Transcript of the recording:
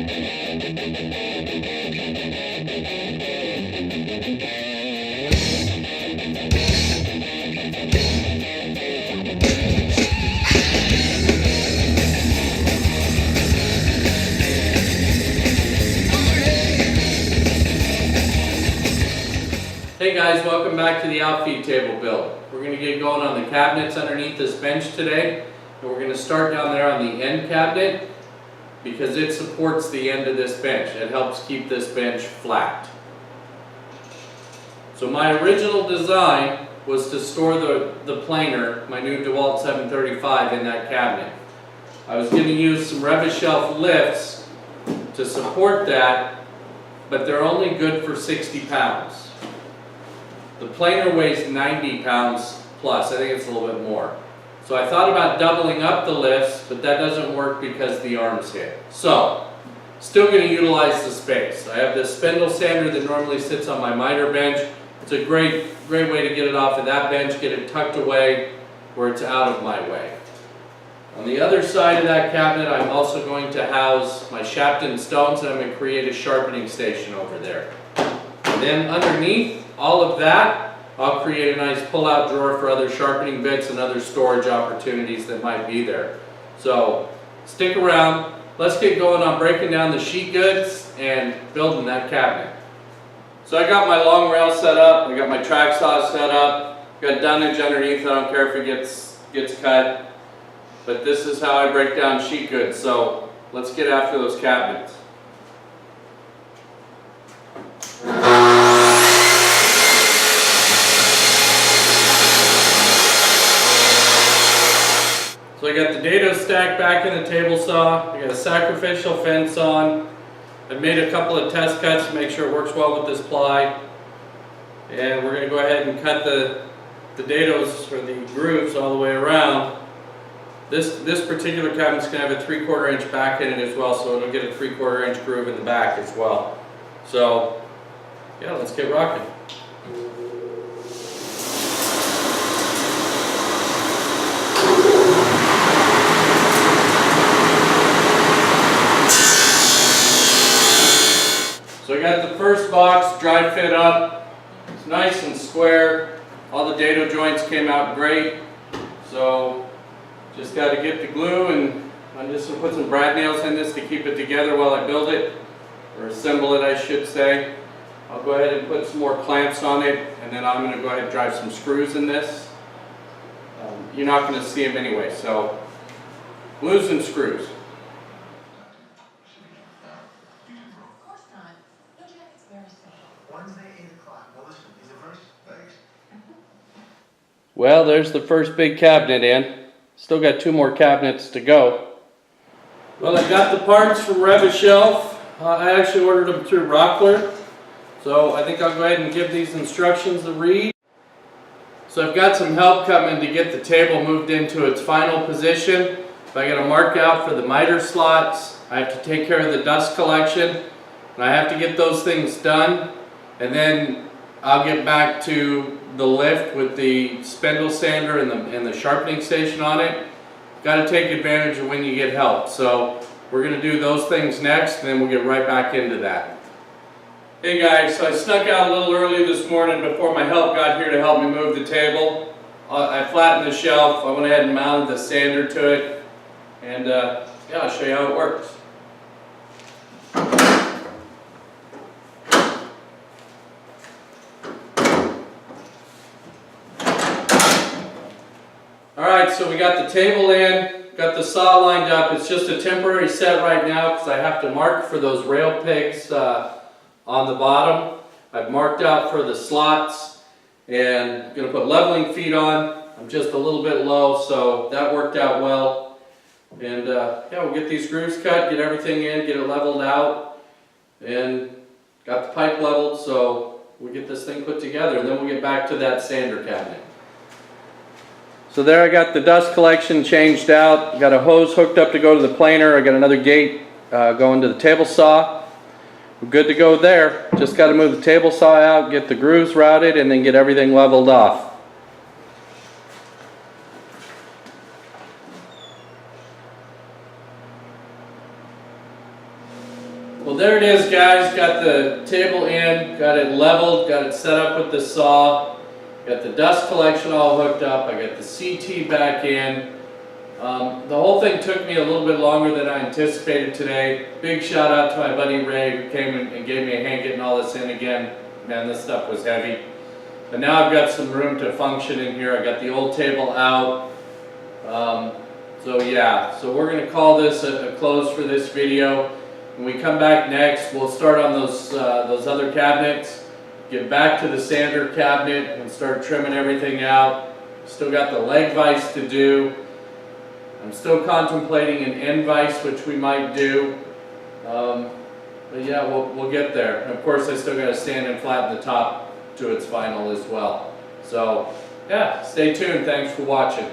Hey guys, welcome back to the outfeed table build. We're going to get going on the cabinets underneath this bench today, and we're going to start down there on the end cabinet because it supports the end of this bench. It helps keep this bench flat. So my original design was to store the planer, my new DeWalt 735, in that cabinet. I was going to use some Rev-A-Shelf lifts to support that, but they're only good for 60 pounds. The planer weighs 90 pounds plus. I think it's a little bit more. So I thought about doubling up the lifts, but that doesn't work because the arms hit. So, still going to utilize the space. I have this spindle sander that normally sits on my miter bench. It's a great way to get it off of that bench, get it tucked away where it's out of my way. On the other side of that cabinet, I'm also going to house my Shapton stones, and I'm going to create a sharpening station over there. And then underneath all of that, I'll create a nice pull-out drawer for other sharpening bits and other storage opportunities that might be there. So stick around. Let's get going on breaking down the sheet goods and building that cabinet. So I got my long rail set up. I got my track saw set up. Got dunnage underneath. I don't care if it gets cut. But this is how I break down sheet goods. So let's get after those cabinets. So I got the dado stacked back in the table saw. I got a sacrificial fence on. I made a couple of test cuts to make sure it works well with this ply. And we're going to go ahead and cut the dados, or the grooves, all the way around. This particular cabinet's going to have a 3/4 inch back in it as well, so it'll get a 3/4 inch groove in the back as well. So yeah, let's get rocking. So I got the first box dry fit up. It's nice and square. All the dado joints came out great. So just got to get the glue, and I'm just going to put some brad nails in this to keep it together while I build it, or assemble it I should say. I'll go ahead and put some more clamps on it, and then I'm going to go ahead and drive some screws in this. You're not going to see them anyway, so glues and screws. Well, there's the first big cabinet in. Still got 2 more cabinets to go. Well, I got the parts from Rev-A-Shelf. I actually ordered them through Rockler. So I think I'll go ahead and give these instructions a read. So I've got some help coming to get the table moved into its final position. But I got to mark out for the miter slots. I have to take care of the dust collection. And I have to get those things done. And then I'll get back to the lift with the spindle sander and the sharpening station on it. Got to take advantage of when you get help. So we're going to do those things next, and then we'll get right back into that. Hey guys, so I snuck out a little early this morning before my help got here to help me move the table. I flattened the shelf. I went ahead and mounted the sander to it, and yeah, I'll show you how it works. Alright, so we got the table in, got the saw lined up. It's just a temporary set right now because I have to mark for those rail pegs on the bottom. I've marked out for the slots, and I'm going to put leveling feet on. I'm just a little bit low, so that worked out well. And yeah, we'll get these grooves cut, get everything in, get it leveled out, and got the pipe leveled, so we'll get this thing put together, and then we'll get back to that sander cabinet. So there I got the dust collection changed out. Got a hose hooked up to go to the planer. I got another gate going to the table saw. We're good to go there. Just got to move the table saw out, get the grooves routed, and then get everything leveled off. Well, there it is, guys. Got the table in, got it leveled, got it set up with the saw, got the dust collection all hooked up, I got the CT back in. The whole thing took me a little bit longer than I anticipated today. Big shout out to my buddy Ray, who came in and gave me a hand getting all this in again. Man, this stuff was heavy. But now I've got some room to function in here. I got the old table out. So yeah, so we're going to call this a close for this video. When we come back next, we'll start on those other cabinets, get back to the sander cabinet and start trimming everything out. Still got the leg vise to do. I'm still contemplating an end vise, which we might do. But yeah, we'll get there. And of course, I still got to sand and flatten the top to its final as well. So yeah, stay tuned. Thanks for watching.